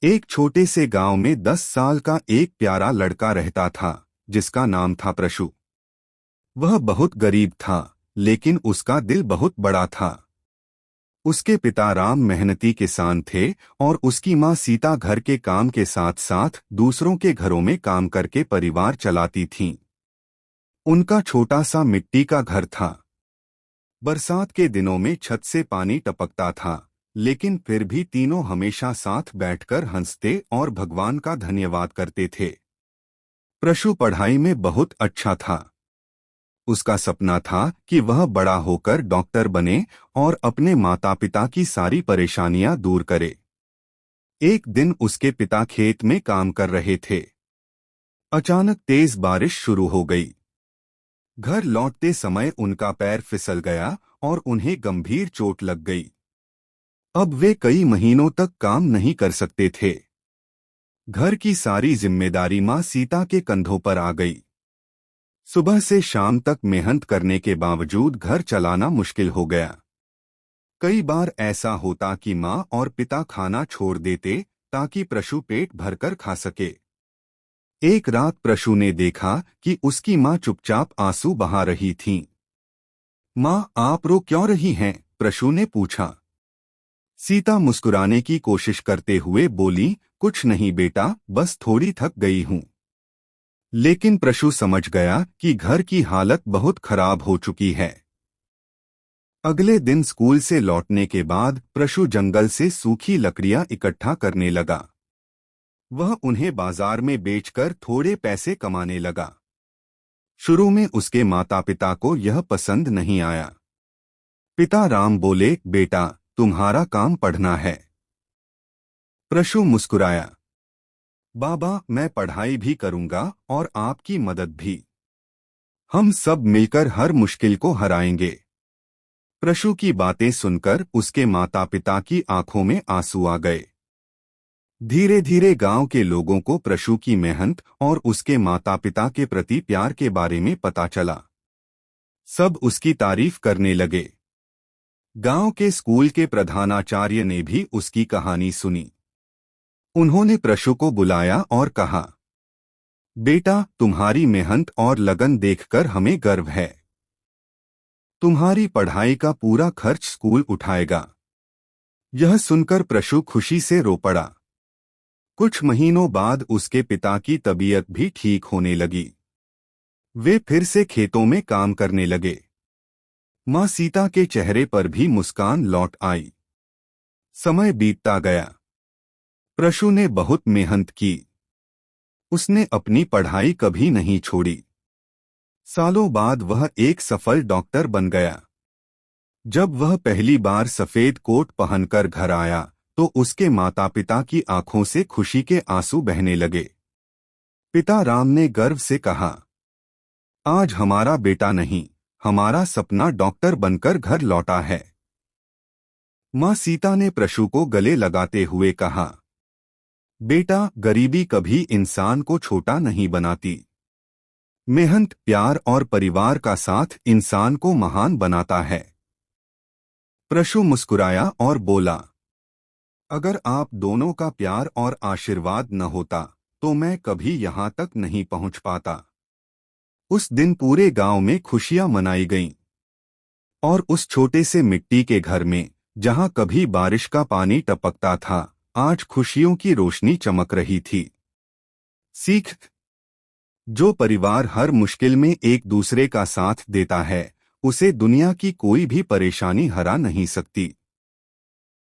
एक छोटे से गांव में 10 साल का एक प्यारा लड़का रहता था जिसका नाम था प्रशु। वह बहुत गरीब था, लेकिन उसका दिल बहुत बड़ा था। उसके पिता राम मेहनती किसान थे और उसकी माँ सीता घर के काम के साथ साथ दूसरों के घरों में काम करके परिवार चलाती थीं। उनका छोटा सा मिट्टी का घर था। बरसात के दिनों में छत से पानी टपकता था, लेकिन फिर भी तीनों हमेशा साथ बैठकर हंसते और भगवान का धन्यवाद करते थे। प्रशु पढ़ाई में बहुत अच्छा था। उसका सपना था कि वह बड़ा होकर डॉक्टर बने और अपने माता पिता की सारी परेशानियां दूर करे। एक दिन उसके पिता खेत में काम कर रहे थे। अचानक तेज बारिश शुरू हो गई। घर लौटते समय उनका पैर फिसल गया और उन्हें गंभीर चोट लग गई। अब वे कई महीनों तक काम नहीं कर सकते थे। घर की सारी जिम्मेदारी माँ सीता के कंधों पर आ गई। सुबह से शाम तक मेहनत करने के बावजूद घर चलाना मुश्किल हो गया। कई बार ऐसा होता कि माँ और पिता खाना छोड़ देते ताकि प्रशु पेट भरकर खा सके। एक रात प्रशु ने देखा कि उसकी माँ चुपचाप आंसू बहा रही थीं। माँ, आप रो क्यों रही हैं? प्रशु ने पूछा। सीता मुस्कुराने की कोशिश करते हुए बोली, कुछ नहीं बेटा, बस थोड़ी थक गई हूँ। लेकिन प्रशु समझ गया कि घर की हालत बहुत खराब हो चुकी है। अगले दिन स्कूल से लौटने के बाद प्रशु जंगल से सूखी लकड़ियां इकट्ठा करने लगा। वह उन्हें बाजार में बेचकर थोड़े पैसे कमाने लगा। शुरू में उसके माता पिता को यह पसंद नहीं आया। पिता राम बोले, बेटा, तुम्हारा काम पढ़ना है। प्रशु मुस्कुराया, बाबा, मैं पढ़ाई भी करूंगा और आपकी मदद भी। हम सब मिलकर हर मुश्किल को हराएंगे। प्रशु की बातें सुनकर उसके माता पिता की आंखों में आंसू आ गए। धीरे धीरे गांव के लोगों को प्रशु की मेहनत और उसके माता पिता के प्रति प्यार के बारे में पता चला। सब उसकी तारीफ करने लगे। गांव के स्कूल के प्रधानाचार्य ने भी उसकी कहानी सुनी। उन्होंने प्रशु को बुलाया और कहा, बेटा, तुम्हारी मेहनत और लगन देखकर हमें गर्व है। तुम्हारी पढ़ाई का पूरा खर्च स्कूल उठाएगा। यह सुनकर प्रशु खुशी से रो पड़ा। कुछ महीनों बाद उसके पिता की तबीयत भी ठीक होने लगी। वे फिर से खेतों में काम करने लगे। माँ सीता के चेहरे पर भी मुस्कान लौट आई। समय बीतता गया। प्रशु ने बहुत मेहनत की। उसने अपनी पढ़ाई कभी नहीं छोड़ी। सालों बाद वह एक सफल डॉक्टर बन गया। जब वह पहली बार सफेद कोट पहनकर घर आया तो उसके माता पिता की आंखों से खुशी के आंसू बहने लगे। पिता राम ने गर्व से कहा, आज हमारा बेटा नहीं, हमारा सपना डॉक्टर बनकर घर लौटा है। माँ सीता ने प्रशु को गले लगाते हुए कहा, बेटा, गरीबी कभी इंसान को छोटा नहीं बनाती। मेहनत, प्यार और परिवार का साथ इंसान को महान बनाता है। प्रशु मुस्कुराया और बोला, अगर आप दोनों का प्यार और आशीर्वाद न होता तो मैं कभी यहाँ तक नहीं पहुँच पाता। उस दिन पूरे गांव में खुशियां मनाई गईं। और उस छोटे से मिट्टी के घर में, जहां कभी बारिश का पानी टपकता था, आज खुशियों की रोशनी चमक रही थी। सीख: जो परिवार हर मुश्किल में एक दूसरे का साथ देता है, उसे दुनिया की कोई भी परेशानी हरा नहीं सकती।